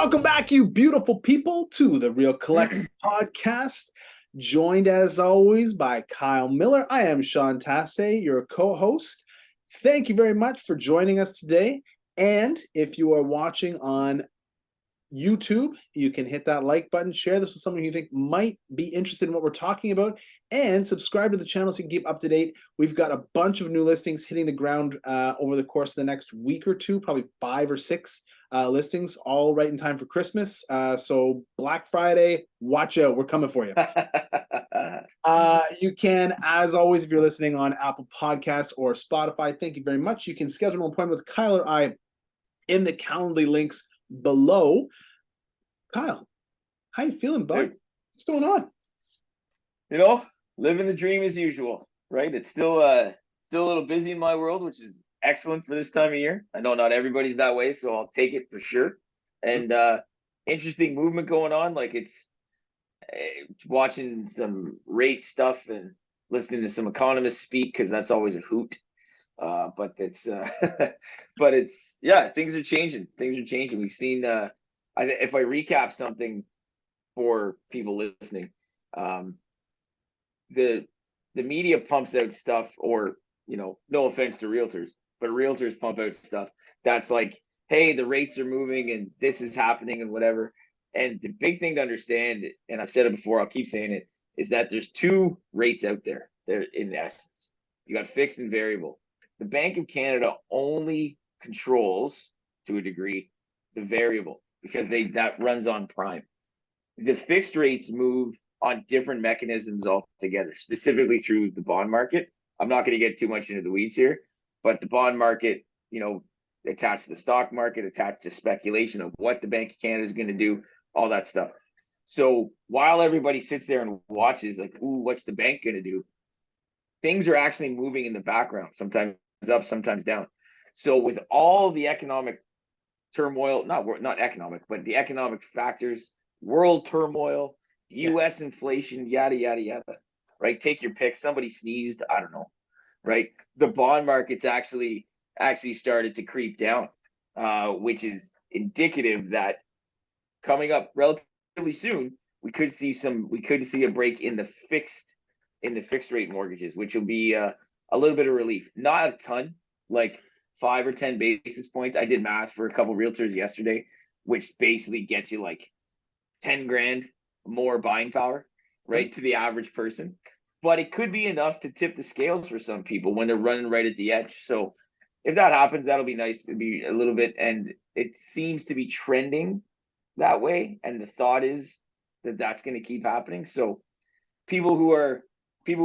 Welcome back, you beautiful people, to the Real Collective podcast. Joined as always by Kyle Miller. I am Sean Tassay, your co-host. Thank you very much for joining us today. And if you are watching on YouTube, you can hit that like button, share this with someone you think might be interested in what we're talking about, and subscribe to the channel so you can keep up to date. We've got a bunch of new listings hitting the ground over the course of the next week or two, probably 5 or 6 listings, all right in time for Christmas. So Black Friday, watch out, we're coming for you. You can, as always, if you're listening on Apple Podcasts or Spotify, thank you very much. You can schedule an appointment with Kyle or I in the Calendly links below. Kyle, how you feeling, bud? Dude, what's going on? Living the dream as usual, right? It's still a little busy in my world, which is excellent for this time of year. I know not everybody's that way, so I'll take it for sure. And interesting movement going on. Like it's watching some rate stuff and listening to some economists speak, because that's always a hoot. But it's but it's things are changing. We've seen if I recap something for people listening, the media pumps out stuff, or no offense to realtors, but realtors pump out stuff that's like, hey, the rates are moving and this is happening and whatever. And the big thing to understand, and I've said it before, I'll keep saying it, is that there's 2 rates out there. They're in essence, you got fixed and variable. The Bank of Canada only controls, to a degree, the variable, because that runs on prime. The fixed rates move on different mechanisms altogether, specifically through the bond market. I'm not going to get too much into the weeds here, but the bond market, attached to the stock market, attached to speculation of what the Bank of Canada is going to do, all that stuff. So while everybody sits there and watches, like, ooh, what's the bank going to do? Things are actually moving in the background, sometimes up, sometimes down. So with all the economic turmoil, not economic, but the economic factors, world turmoil, US inflation, yada, yada, yada, right? Take your pick. Somebody sneezed, I don't know, right? The bond market's actually started to creep down, which is indicative that coming up relatively soon, we could see a break in the fixed rate mortgages, which will be a little bit of relief. Not a ton, like 5 or 10 basis points. I did math for a couple of realtors yesterday, which basically gets you like 10 grand more buying power, right, to the average person. But it could be enough to tip the scales for some people when they're running right at the edge. So if that happens, that'll be nice. It'd be a little bit, and it seems to be trending that way. And the thought is that that's going to keep happening. So people who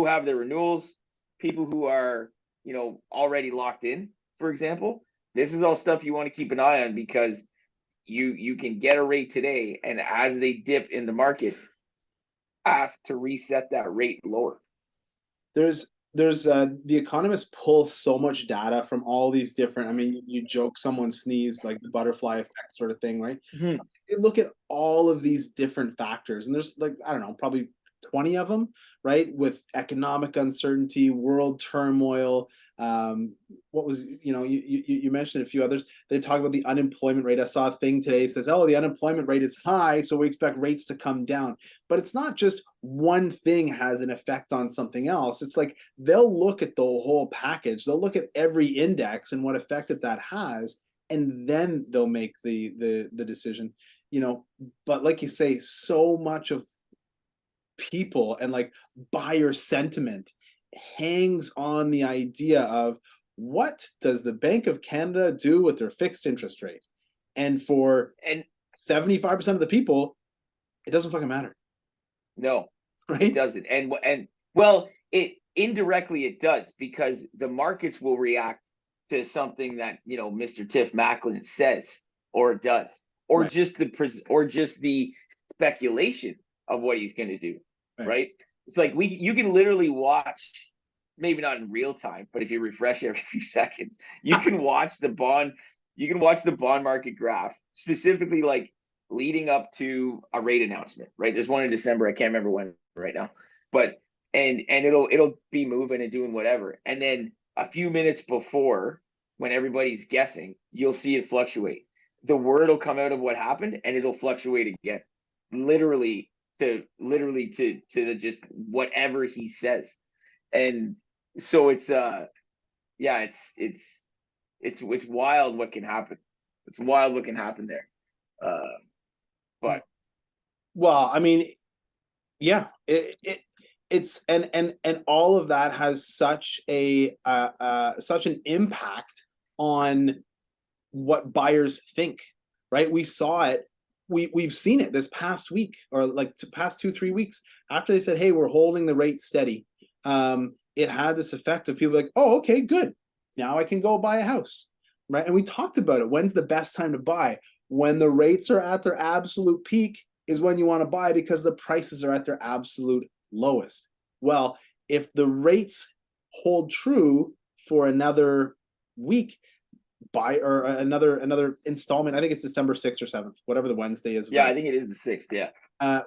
have their renewals, people who are, already locked in, for example, this is all stuff you want to keep an eye on, because you can get a rate today, and as they dip in the market, ask to reset that rate lower. There's the economists pull so much data from all these different, I mean, you joke someone sneezed, like the butterfly effect sort of thing, right? Mm-hmm. You look at all of these different factors, and there's, like, I don't know, probably 20 of them, right? With economic uncertainty, world turmoil. What was, you mentioned a few others. They talk about the unemployment rate. I saw a thing today that says, oh, the unemployment rate is high, so we expect rates to come down. But it's not just one thing has an effect on something else. It's like they'll look at the whole package. They'll look at every index and what effect that has, and then they'll make the decision. But like you say, so much of people and like buyer sentiment hangs on the idea of, what does the Bank of Canada do with their fixed interest rate? And for 75% of the people, it doesn't fucking matter. No, right? It doesn't. And well, it indirectly it does, because the markets will react to something that, Mr. Tiff Macklin says or does, or right. just the speculation of what he's going to do. Right. It's like you can literally watch, maybe not in real time, but if you refresh every few seconds, you can watch the bond market graph, specifically like leading up to a rate announcement, right? There's one in December. I can't remember when right now, but and it'll be moving and doing whatever. And then a few minutes before, when everybody's guessing, you'll see it fluctuate. the word will come out of what happened and it'll fluctuate again, literally to the just whatever he says. And so it's yeah, it's wild what can happen. It's wild what can happen there. But Well, I mean, yeah, it's and all of that has such a such an impact on what buyers think, right? We saw it, we've seen it this past week, or like past 2-3 weeks, after they said, hey, we're holding the rate steady. It had this effect of people like, oh, okay, good, now I can go buy a house, right? And we talked about it. When's the best time to buy? When the rates are at their absolute peak is when you want to buy, because the prices are at their absolute lowest. Well, if the rates hold true for another week, buy, or another installment, I think it's December 6th or 7th, whatever the Wednesday is. yeah, I think it is the 6th. Yeah.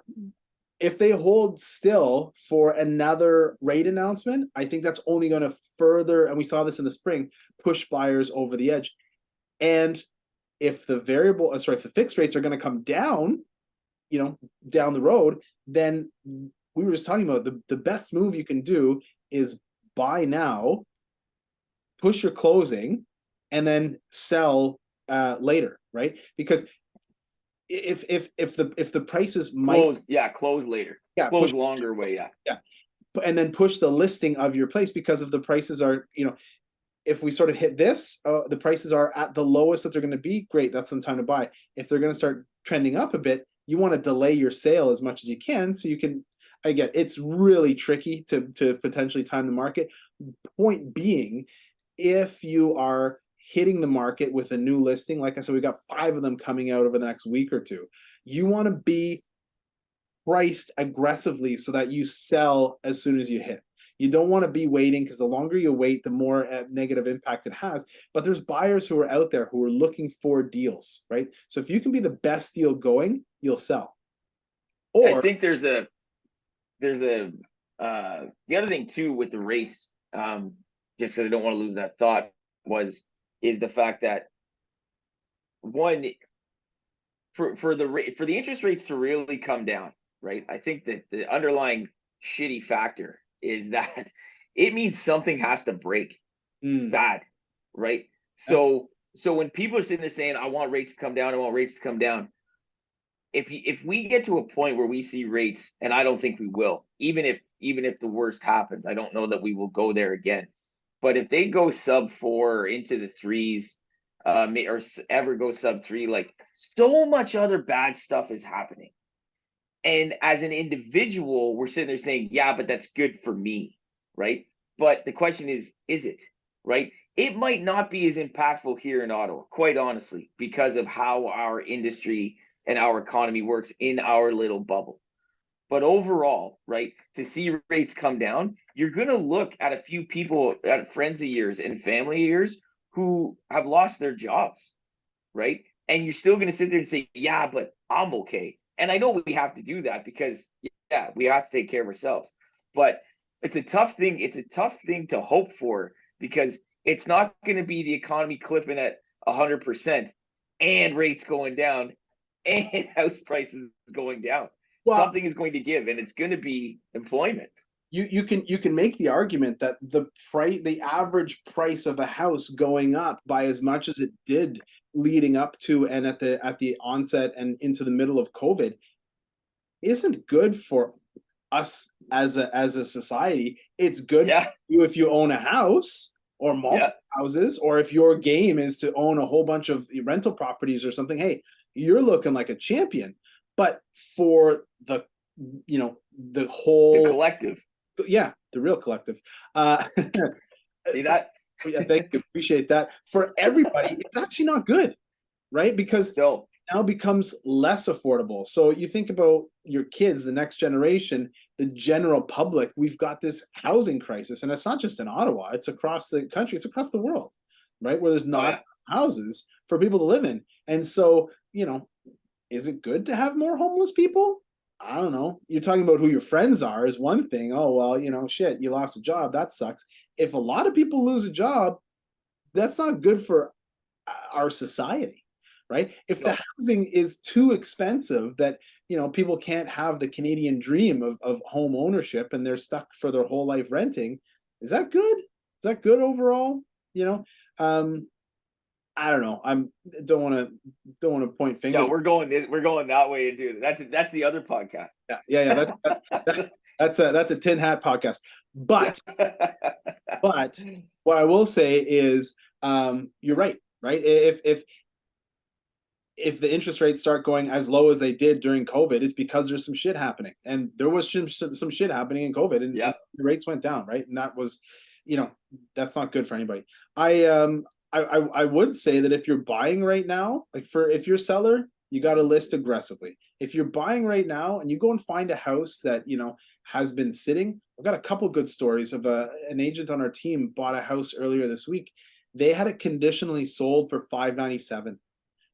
If they hold still for another rate announcement, I think that's only going to further, and we saw this in the spring, push buyers over the edge. And if the if the fixed rates are going to come down, down the road, then we were just talking about the best move you can do is buy now, push your closing, and then sell later, right? Because if the prices might close later, push longer way, and then push the listing of your place, because if the prices are, if we sort of hit this, the prices are at the lowest that they're going to be, great, that's the time to buy. If they're going to start trending up a bit, you want to delay your sale as much as you can, so you can, again, it's really tricky to potentially time the market. Point being, if you are hitting the market with a new listing, like I said, we got 5 of them coming out over the next week or two, you want to be priced aggressively so that you sell as soon as you hit. You don't want to be waiting, because the longer you wait, the more negative impact it has. But there's buyers who are out there who are looking for deals, right? So if you can be the best deal going, you'll sell. Or I think there's a the other thing too with the rates, just because I don't want to lose that thought, is the fact that one, for the interest rates to really come down, right? I think that the underlying shitty factor is that it means something has to break bad, right? So when people are sitting there saying, I want rates to come down, I want rates to come down, if we get to a point where we see rates, and I don't think we will, even if the worst happens, I don't know that we will go there again. But if they go sub 4 or into the 3s, or ever go sub 3, like, so much other bad stuff is happening. And as an individual, we're sitting there saying, yeah, but that's good for me, right? But the question is it, right? It might not be as impactful here in Ottawa, quite honestly, because of how our industry and our economy works in our little bubble. But overall, right, to see rates come down, you're going to look at a few people, at friends of yours and family of yours, who have lost their jobs, right? And you're still going to sit there and say, yeah, but I'm okay. And I know we have to do that because, yeah, we have to take care of ourselves. But it's a tough thing. It's a tough thing to hope for, because it's not going to be the economy clipping at 100% and rates going down and house prices going down. Well, something is going to give, and it's going to be employment. You can make the argument that the average price of a house going up by as much as it did leading up to and at the onset and into the middle of COVID isn't good for us as a society. It's good for you if you own a house or multiple houses, or if your game is to own a whole bunch of rental properties or something. Hey, you're looking like a champion. But for the whole collective, the real collective, see that? Yeah, thank you, appreciate that. For everybody, it's actually not good, right? Because it now becomes less affordable. So you think about your kids, the next generation, the general public. We've got this housing crisis, and it's not just in Ottawa, it's across the country, it's across the world, right? Where there's not houses for people to live in. And so, is it good to have more homeless people? I don't know. You're talking about who your friends are is one thing. Oh, well, shit, you lost a job. That sucks. If a lot of people lose a job, that's not good for our society, right? If the No. housing is too expensive that, people can't have the Canadian dream of home ownership and they're stuck for their whole life renting, is that good? Is that good overall? You know, um, I don't know. Don't want to point Yeah, fingers. we're going that way into it. That's the other podcast. Yeah. That's a tin hat podcast. Yeah. But what I will say is, you're right. Right. If the interest rates start going as low as they did during COVID, it's because there's some shit happening, and there was some shit happening in COVID, and Yeah. the rates went down, right? And that was, that's not good for anybody. I would say that if you're buying right now, like if you're a seller, you got to list aggressively. If you're buying right now and you go and find a house that has been sitting, I've got a couple good stories of an agent on our team bought a house earlier this week. They had it conditionally sold for $597.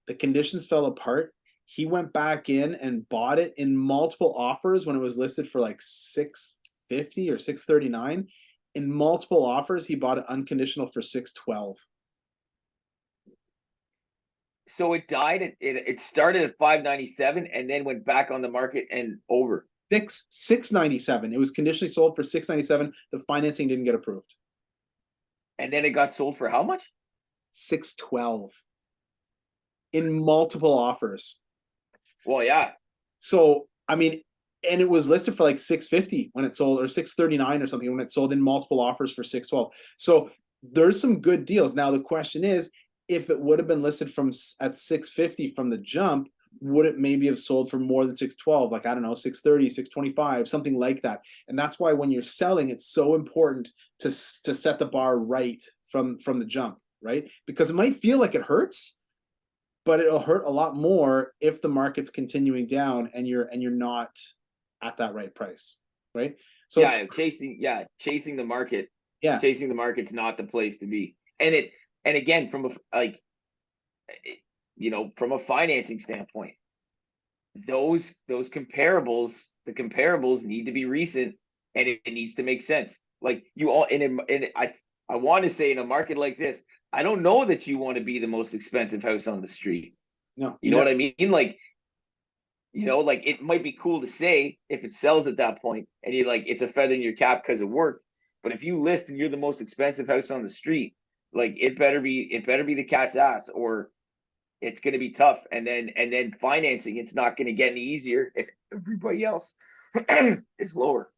The conditions fell apart. He went back in and bought it in multiple offers when it was listed for like 650 or 639. In multiple offers, he bought it unconditional for 612. So it died it started at 597 and then went back on the market and over. 697. It was conditionally sold for 697. The financing didn't get approved. And then it got sold for how much? 612 in multiple offers. Well, yeah. So, I mean, and it was listed for like 650 when it sold, or 639 or something when it sold in multiple offers for 612. So there's some good deals. Now the question is, if it would have been listed at 650 from the jump, would it maybe have sold for more than 612? Like, I don't know, 630, 625, something like that. And that's why when you're selling, it's so important to set the bar right from the jump, right? Because it might feel like it hurts, but it'll hurt a lot more if the market's continuing down and you're not at that right price, right? So it's Chasing the market. yeah, Chasing the market's not the place to be. And again, from from a financing standpoint, those comparables, the comparables need to be recent, and it needs to make sense. Like you all I want to say, in a market like this, I don't know that you want to be the most expensive house on the street. no, You know what I mean? Like, like it might be cool to say if it sells at that point and you're like, it's a feather in your cap because it worked. But if you list and you're the most expensive house on the street, like it better be the cat's ass, or it's going to be tough. And then financing, it's not going to get any easier if everybody else is lower.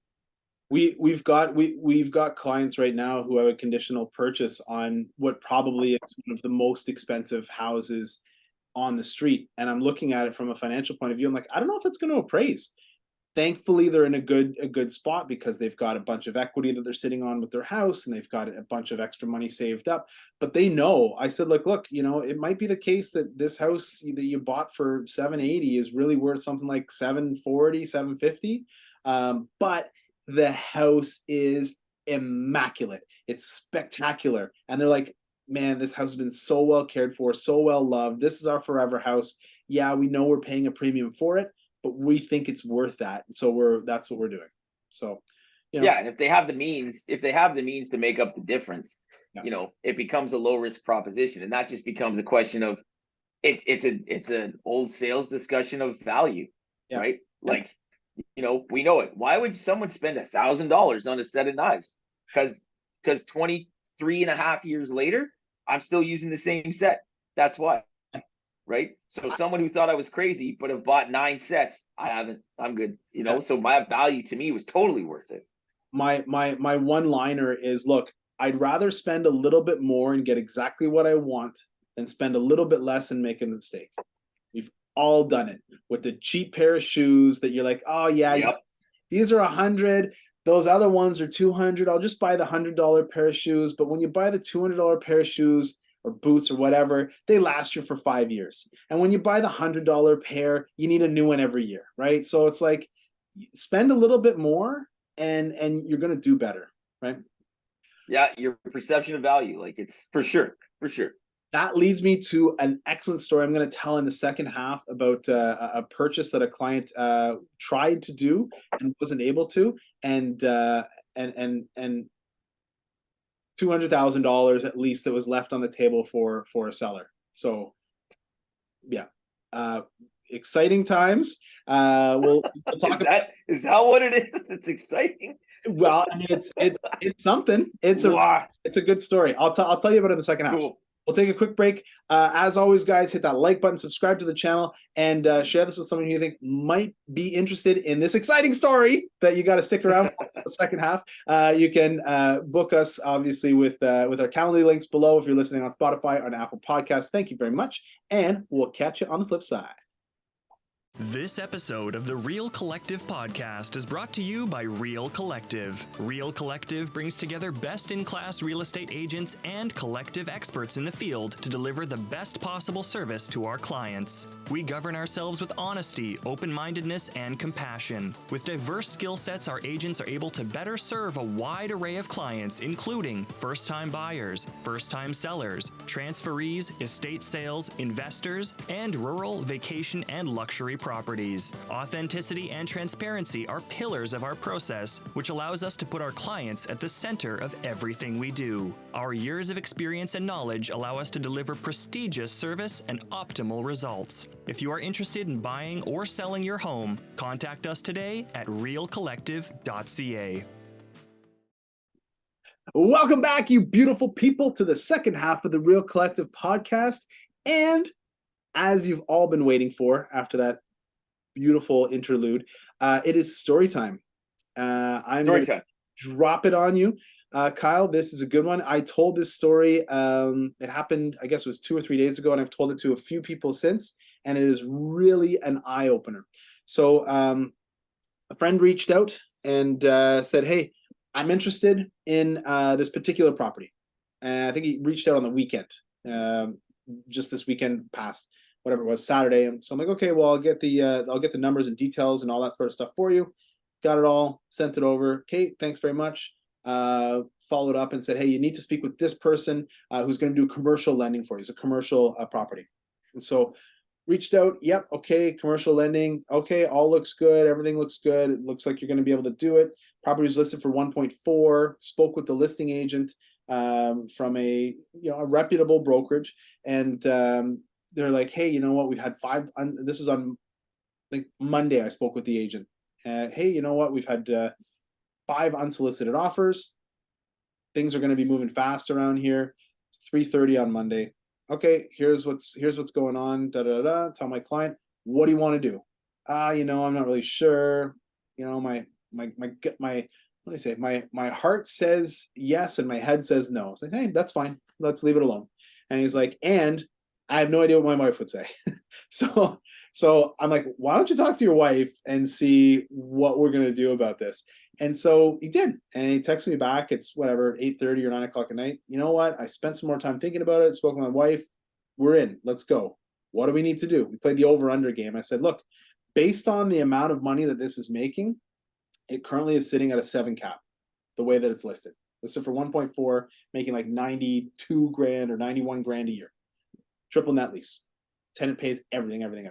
we've got clients right now who have a conditional purchase on what probably is one of the most expensive houses on the street, and I'm looking at it from a financial point of view. I'm like, I don't know if it's going to appraise. Thankfully, they're in a good spot because they've got a bunch of equity that they're sitting on with their house, and they've got a bunch of extra money saved up. But they know, I said, look, it might be the case that this house that you bought for 780 is really worth something like 740, 750. But the house is immaculate. It's spectacular. And they're like, man, this house has been so well cared for, so well loved. This is our forever house. Yeah, we know we're paying a premium for it, but we think it's worth that. So that's what we're doing. So, Yeah, and if they have the means, to make up the difference, yeah. It becomes a low risk proposition, and that just becomes a question of it's an old sales discussion of value, Yeah. right? Like, we know it. Why would someone spend $1,000 on a set of knives? Because 23.5 years later, I'm still using the same set. That's why. Right. So someone who thought I was crazy but have bought 9 sets, I haven't. I'm good. Yeah. So my value to me was totally worth it. My one liner is, look, I'd rather spend a little bit more and get exactly what I want than spend a little bit less and make a mistake. We've all done it with the cheap pair of shoes that you're like, oh yeah, Yep. these are 100. Those other ones are 200. I'll just buy the $100 pair of shoes. But when you buy the $200 pair of shoes or boots or whatever, they last you for 5 years. And when you buy the $100 pair, you need a new one every year, right? So it's like, spend a little bit more and you're going to do better, right? Yeah, your perception of value, like, it's for sure. That leads me to an excellent story I'm going to tell in the second half about a purchase that a client tried to do and wasn't able to, and $200,000 at least that was left on the table for a seller. So Yeah. Exciting times. We'll talk about. Is that what it is? It's exciting. Well, I mean, it's something. Wow. It's a good story. I'll tell you about it in the second half. Cool. We'll take a quick break. As always, guys, hit that like button, subscribe to the channel, and share this with someone who you think might be interested in this exciting story that you got to stick around for the second half. You can book us, obviously, with our Calendly links below if you're listening on Spotify or on Apple Podcasts. Thank you very much, and we'll catch you on the flip side. This episode of the Real Collective podcast is brought to you by Real Collective. Real Collective brings together best-in-class real estate agents and collective experts in the field to deliver the best possible service to our clients. We govern ourselves with honesty, open-mindedness, and compassion. With diverse skill sets, our agents are able to better serve a wide array of clients, including first-time buyers, first-time sellers, transferees, estate sales, investors, and rural, vacation, and luxury properties. Authenticity and transparency are pillars of our process, which allows us to put our clients at the center of everything we do. Our years of experience and knowledge allow us to deliver prestigious service and optimal results. If you are interested in buying or selling your home, contact us today at realcollective.ca. Welcome back, you beautiful people, to the second half of the Real Collective podcast. And as you've all been waiting for after that beautiful interlude, it is story time. I'm going to drop it on you. Kyle, this is a good one. I told this story. It happened, I guess it was 2 or 3 days ago, and I've told it to a few people since, and it is really an eye-opener. So a friend reached out and said, hey, I'm interested in this particular property. And I think he reached out on the weekend, just this weekend past, whatever it was, Saturday. And so I'm like, okay, well, I'll get the numbers and details and all that sort of stuff for you. Got it all, sent it over. Okay, thanks very much. Followed up and said, hey, you need to speak with this person who's going to do commercial lending for you. It's a commercial property. And so reached out. Yep. Okay. Commercial lending. Okay. All looks good. Everything looks good. It looks like you're going to be able to do it. Property was listed for 1.4. Spoke with the listing agent from a reputable brokerage, and they're like, hey, you know what? We've had 5. This is on, I think, Monday. I spoke with the agent. Hey, you know what? We've had 5 unsolicited offers. Things are going to be moving fast around here. It's 3:30 on Monday. Okay, here's what's going on. Tell my client, what do you want to do? I'm not really sure. My what do I say? My heart says yes and my head says no. It's like, hey, that's fine. Let's leave it alone. And he's like, and I have no idea what my wife would say. So I'm like, why don't you talk to your wife and see what we're gonna do about this? And so he did, and he texted me back. It's whatever, 8:30 or 9 o'clock at night. You know what? I spent some more time thinking about it. Spoke with my wife. We're in. Let's go. What do we need to do? We played the over/under game. I said, look, based on the amount of money that this is making, it currently is sitting at a 7 cap, the way that it's listed. Listed for 1.4, making like 92 grand or 91 grand a year. Triple net lease. Tenant pays everything.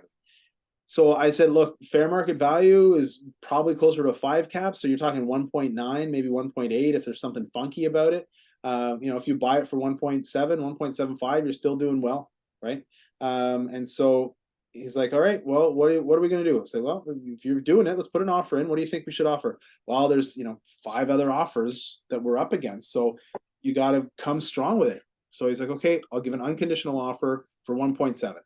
So I said, look, fair market value is probably closer to a 5 cap. So you're talking 1.9, maybe 1.8 if there's something funky about it. If you buy it for 1.7, 1.75, you're still doing well, right? And so he's like, all right, well, what are we going to do? I say, well, if you're doing it, let's put an offer in. What do you think we should offer? Well, there's 5 other offers that we're up against. So you got to come strong with it. So he's like, okay, I'll give an unconditional offer for 1.7.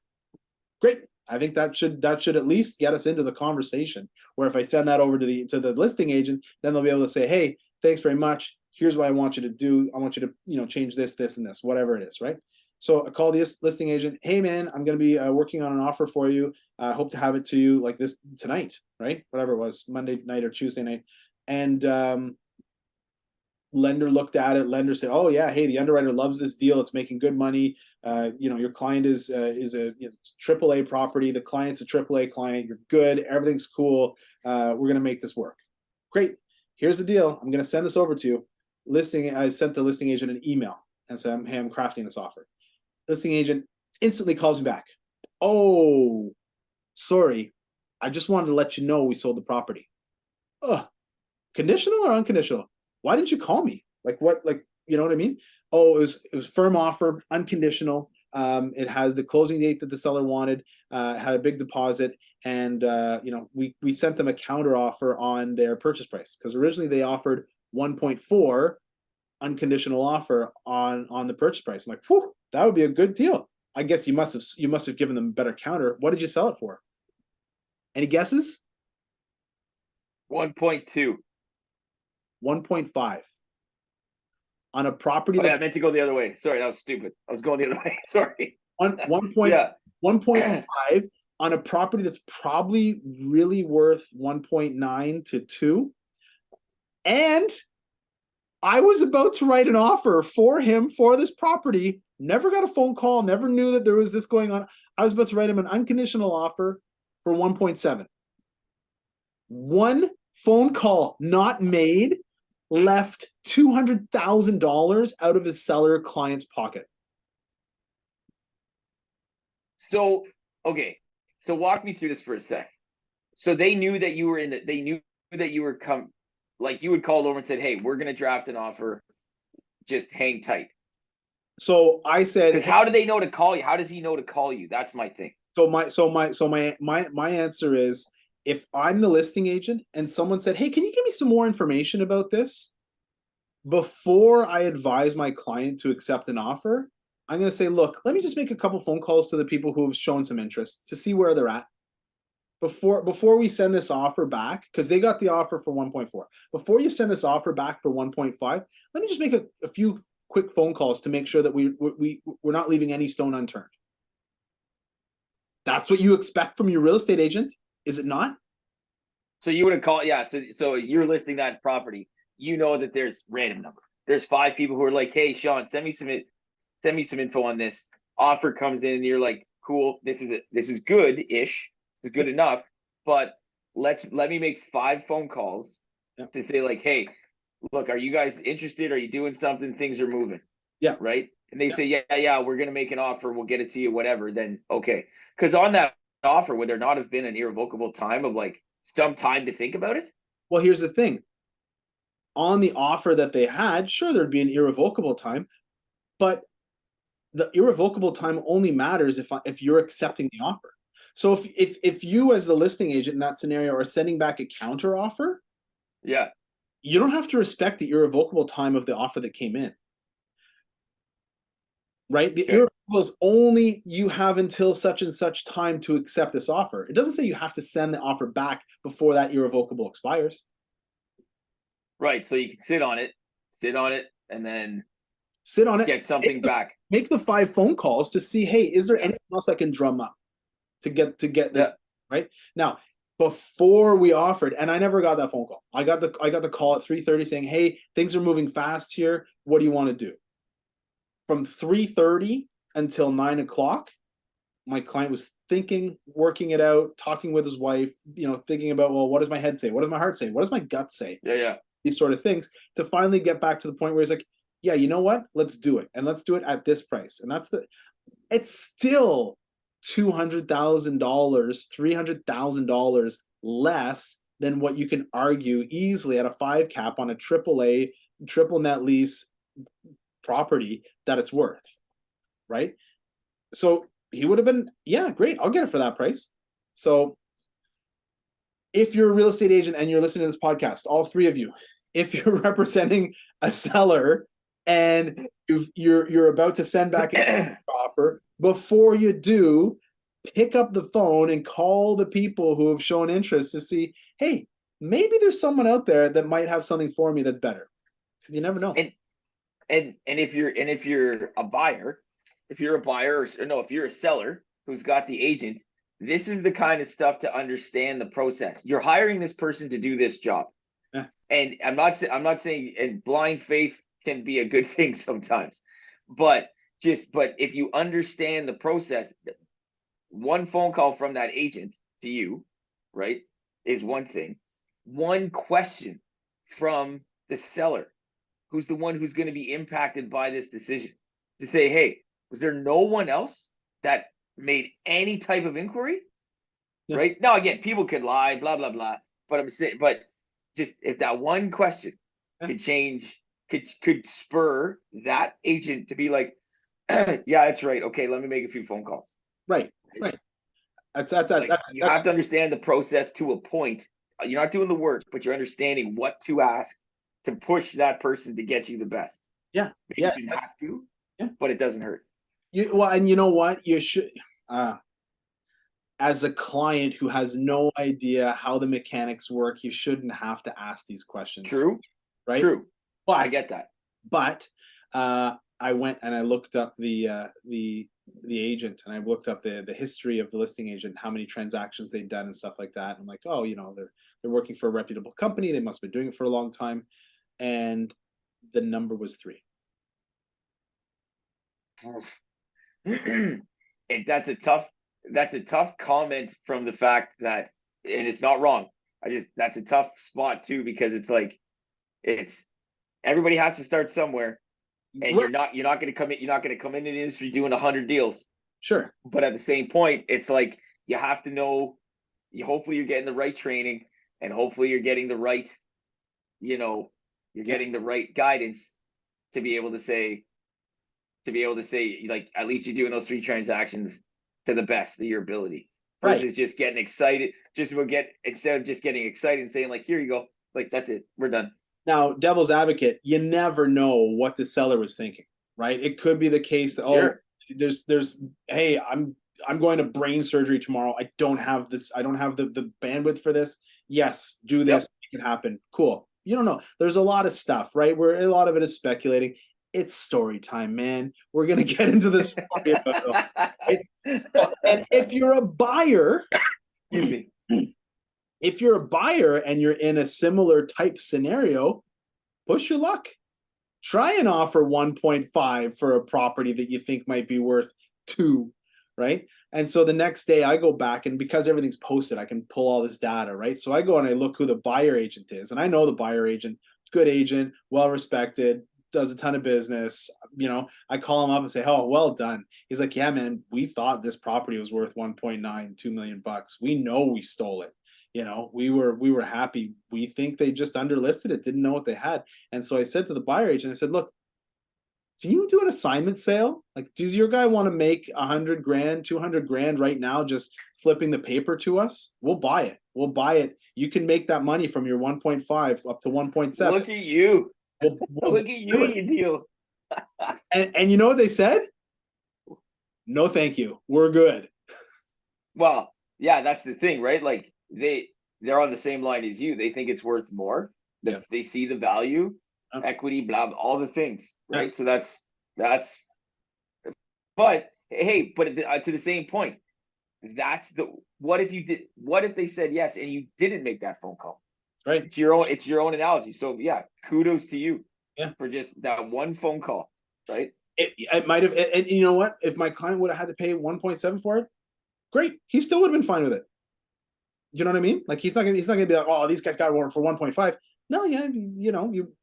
Great. I think that should at least get us into the conversation, where if I send that over to the listing agent, then they'll be able to say, hey, thanks very much. Here's what I want you to do. I want you to, change this, and this, whatever it is, right? So I call the listing agent. Hey, man, I'm going to be working on an offer for you. I hope to have it to you like this tonight, right? Whatever it was, Monday night or Tuesday night. And lender looked at it. Lender said, oh yeah, hey, the underwriter loves this deal. It's making good money. Your client is a AAA property. The client's a AAA client. You're good. Everything's cool. We're going to make this work. Great. Here's the deal. I'm going to send this over to you. I sent the listing agent an email and said, hey, I'm crafting this offer. Listing agent instantly calls me back. Oh, sorry. I just wanted to let you know we sold the property. Conditional or unconditional? Why didn't you call me? Like what? Like, you know what I mean? Oh, it was firm offer, unconditional. It has the closing date that the seller wanted, had a big deposit, and we sent them a counter offer on their purchase price, because originally they offered 1.4 unconditional offer on the purchase price. I'm like, whew, that would be a good deal. I guess you must have given them a better counter. What did you sell it for? Any guesses? 1.2. 1.5 on a property Oh, yeah, I that's meant to go the other way. Sorry, that was stupid. I was going the other way. Sorry. one point Yeah. 1.5 on a property that's probably really worth 1.9 to 2. And I was about to write an offer for him for this property. Never got a phone call, never knew that there was this going on. I was about to write him an unconditional offer for 1.7. One phone call not made left $200,000 out of his seller client's pocket. So, okay. So walk me through this for a sec. So they knew that you were they knew that you were like you would call over and said, hey, we're going to draft an offer. Just hang tight. So I said, because how do they know to call you? How does he know to call you? That's my thing. So my answer is, if I'm the listing agent and someone said, hey, can you give me some more information about this? Before I advise my client to accept an offer, I'm going to say, look, let me just make a couple phone calls to the people who have shown some interest to see where they're at. Before we send this offer back, because they got the offer for 1.4. Before you send this offer back for 1.5, let me just make a few quick phone calls to make sure that we're not leaving any stone unturned. That's what you expect from your real estate agent, is it not? So you would have called, yeah. So you're listing that property. You know that there's random number. There's 5 people who are like, hey, Sean, send me some info on this. Offer comes in, and you're like, cool, this is good-ish. It's good enough, but let me make 5 phone calls to say like, hey, look, are you guys interested? Are you doing something? Things are moving. Yeah. Right. And they say, yeah, we're going to make an offer. We'll get it to you, whatever. Then, okay. Because on that offer, would there not have been an irrevocable time of like some time to think about it? Well, here's the thing. On the offer that they had, sure, there'd be an irrevocable time, but the irrevocable time only matters if you're accepting the offer. So if you as the listing agent in that scenario are sending back a counter offer, yeah, you don't have to respect the irrevocable time of the offer that came in. Right? The irrevocable is only you have until such and such time to accept this offer. It doesn't say you have to send the offer back before that irrevocable expires. Right. So you can sit on it, and then sit on it, get something back. Make the 5 phone calls to see, hey, is there anything else I can drum up to get this right now? Before we offered, and I never got that phone call. I got the call at 3:30 saying, hey, things are moving fast here. What do you want to do? From 3:30 until 9 o'clock, my client was thinking, working it out, talking with his wife, thinking about, well, what does my head say? What does my heart say? What does my gut say? Yeah. These sort of things, to finally get back to the point where he's like, yeah, you know what? Let's do it. And let's do it at this price. And it's still $200,000, $300,000 less than what you can argue easily at a 5 cap on a AAA triple net lease property that it's worth, right? So he would have been, yeah, great, I'll get it for that price. So if you're a real estate agent and you're listening to this podcast, all 3 of you, if you're representing a seller and you're about to send back an offer, before you do, pick up the phone and call the people who have shown interest to see, hey, maybe there's someone out there that might have something for me that's better, because you never know. And if you're a buyer, if you're a seller who's got the agent, this is the kind of stuff to understand the process. You're hiring this person to do this job. Yeah. And I'm not saying, and blind faith can be a good thing sometimes, but if you understand the process, one phone call from that agent to you, right, is one thing. One question from the seller, who's the one who's going to be impacted by this decision, to say, hey, was there no one else that made any type of inquiry? Yeah. Right now, again, people could lie, blah blah blah, but I'm saying, just if that one question could change, could spur that agent to be like, Yeah, that's right. Okay, let me make a few phone calls. Right. Right. That's Like you have to understand the process to a point. You're not doing the work, but you're understanding what to ask to push that person to get you the best. yeah. Maybe Yeah. you shouldn't have to, Yeah. but it doesn't hurt. Well, and you know what? You should, as a client who has no idea how the mechanics work, you shouldn't have to ask these questions, True, right? true. I But get that. but I went and I looked up the agent, and I looked up the history of the listing agent, how many transactions they'd done and stuff like that. I'm like, oh, they're working for a reputable company. They must have been doing it for a long time, and the number was 3. And that's a tough comment from the fact that, and it's not wrong. That's a tough spot too, because it's like, it's everybody has to start somewhere, and Right. you're not going to come in, you're not going to come into the industry doing 100 deals. Sure. But at the same point, it's like, you have to know, hopefully you're getting the right training, and hopefully you're getting the right, you're getting the right guidance to be able to say, like, at least you're doing those 3 transactions to the best of your ability, Right. versus just getting excited, instead of just getting excited and saying like, here you go, like, that's it, we're done. Now, devil's advocate, you never know what the seller was thinking, right? It could be the case that, Sure. hey, I'm going to brain surgery tomorrow. I don't have the bandwidth for this. Yes, do this, make it happen. Cool. You don't know. There's a lot of stuff, right? Where a lot of it is speculating. It's story time, man. We're gonna get into the story about it. Right? And if you're a buyer, Excuse me. if you're a buyer and you're in a similar type scenario, push your luck. Try and offer 1.5 for a property that you think might be worth 2, right? And so the next day I go back, and because everything's posted, I can pull all this data, right? So I go and I look who the buyer agent is, and I know the buyer agent, good agent, well respected, does a ton of business. I call him up and say, oh, well done. He's like, yeah, man, we thought this property was worth 1.9, 2 million bucks. We know we stole it. We were happy. We think they just underlisted it, didn't know what they had. And so I said to the buyer agent, I said, look, can you do an assignment sale? Like, does your guy want to make 100 grand, 200 grand right now, just flipping the paper to us? We'll buy it. We'll buy it. You can make that money from your 1.5 up to 1.7. Look at you. We'll Look at you, you deal. and you know what they said? No, thank you. We're good. Well, yeah, that's the thing, right? Like, they're on the same line as you. They think it's worth more. Yeah. They see the value, equity, blah, blah, all the things, right? Yeah. So that's. But hey, to the same point, what if they said yes and you didn't make that phone call? Right. It's your own analogy. So yeah, kudos to you. Yeah. For just that one phone call, right? It might have, and you know what? If my client would have had to pay 1.7 for it, great. He still would have been fine with it. You know what I mean? Like, he's not gonna be like, oh, these guys got it for 1.5. No, yeah, you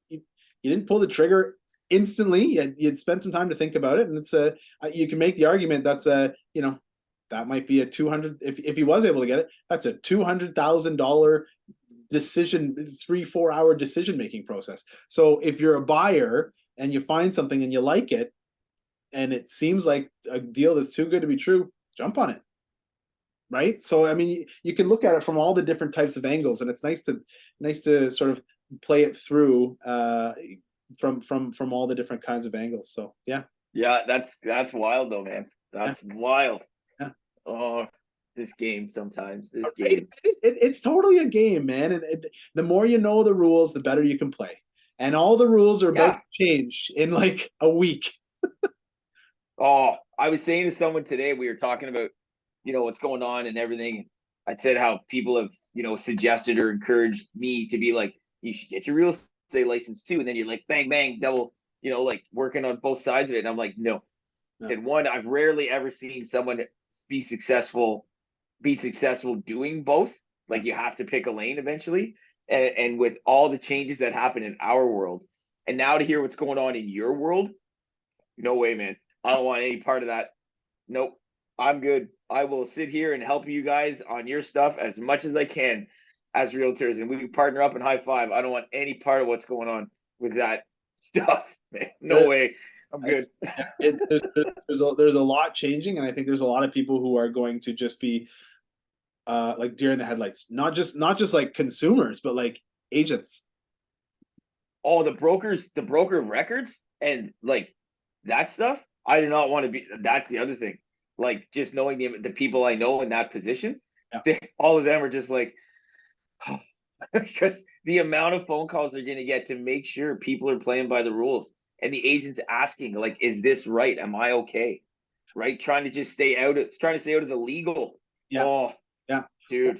didn't pull the trigger instantly. You'd spent some time to think about it, and it's you can make the argument that's that might be a 200, if he was able to get it, that's a $200,000 decision, 3-4 hour decision making process. So if you're a buyer and you find something and you like it, and it seems like a deal that's too good to be true, jump on it. Right. So I mean, you can look at it from all the different types of angles, and it's nice to sort of play it through from all the different kinds of angles. So yeah. Yeah, that's wild though, man. That's wild. Yeah. Oh, this game sometimes. This game. It's totally a game, man. And the more you know the rules, the better you can play. And all the rules are about to change in like a week. Oh, I was saying to someone today, we were talking about what's going on and everything. I said how people have suggested or encouraged me to be like, you should get your real estate license too, and then you're like bang bang double, like working on both sides of it. And I'm like, no. I said, one, I've rarely ever seen someone be successful doing both. Like, you have to pick a lane eventually, and with all the changes that happen in our world, and now to hear what's going on in your world, no way, man. I don't want any part of that. Nope. I'm good. I will sit here and help you guys on your stuff as much as I can as realtors, and we partner up and high five. I don't want any part of what's going on with that stuff, man. No way. I'm good. There's a lot changing, and I think there's a lot of people who are going to just be like deer in the headlights. Not just like consumers, but like agents. Oh, the broker of records and like that stuff. I do not want to be. That's the other thing. Like just knowing the people I know in that position, Yeah. all of them are just like, because the amount of phone calls they're going to get to make sure people are playing by the rules, and the agent's asking like, "Is this right? Am I okay?" Right? Trying to stay out of the legal. Yeah. Oh, Yeah. dude.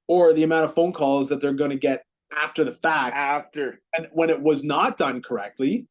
Or the amount of phone calls that they're going to get after the fact, and when it was not done correctly.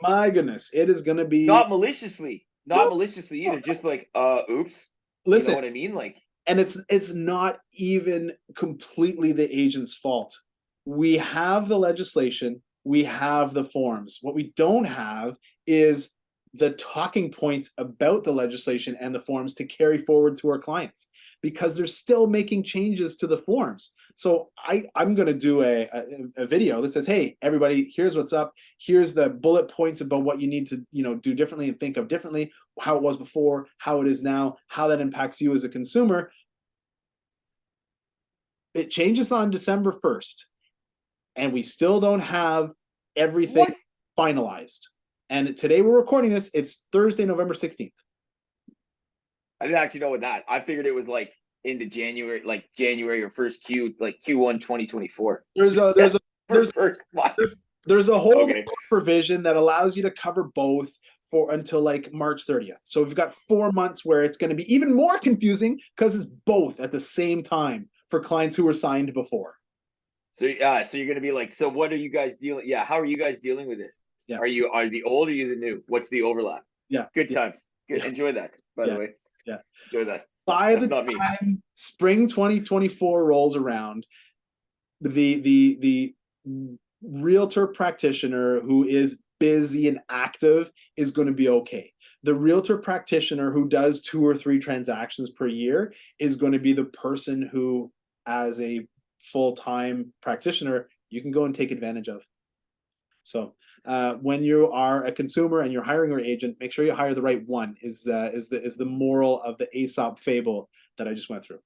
My goodness, it is going to be not maliciously either. Just like, oops. Listen, you know what I mean? Like, and it's not even completely the agent's fault. We have the legislation, we have the forms. What we don't have is the talking points about the legislation and the forms to carry forward to our clients, because they're still making changes to the forms. So I'm going to do a video that says, hey, everybody, here's what's up. Here's the bullet points about what you need to, do differently and think of differently, how it was before, how it is now, how that impacts you as a consumer. It changes on December 1st, and we still don't have everything finalized. And today we're recording this. It's Thursday, November 16th. I didn't actually know that. I figured it was like into January, like January or first Q, like Q1 2024. There's a whole provision that allows you to cover both for until like March 30th. So we've got 4 months where it's going to be even more confusing because it's both at the same time for clients who were signed before. So so you're going to be like, so what are you guys dealing? Yeah, how are you guys dealing with this? Yeah. Are the old or are you the new? What's the overlap? Yeah. Good times. Good. Yeah. Enjoy that, by the way. Yeah. Enjoy that. By the time spring 2024 rolls around, the realtor practitioner who is busy and active is going to be okay. The realtor practitioner who does 2 or 3 transactions per year is going to be the person who, as a full-time practitioner, you can go and take advantage of. So when you are a consumer and you're hiring your agent, make sure you hire the right one, is the moral of the Aesop fable that I just went through.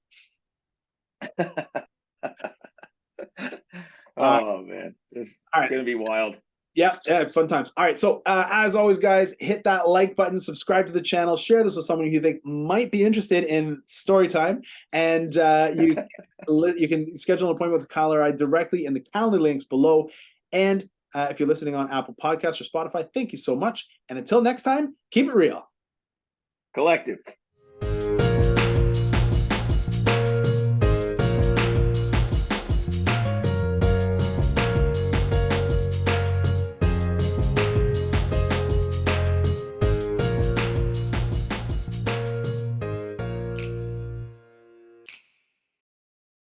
Oh man, it's gonna be wild. Yeah, fun times. All right, so as always, guys, hit that like button, subscribe to the channel, share this with someone who you think might be interested in Storytime, and you can schedule an appointment with Kyle or I directly in the calendar links below. And if you're listening on Apple Podcasts or Spotify, thank you so much. And until next time, keep it real. Collective.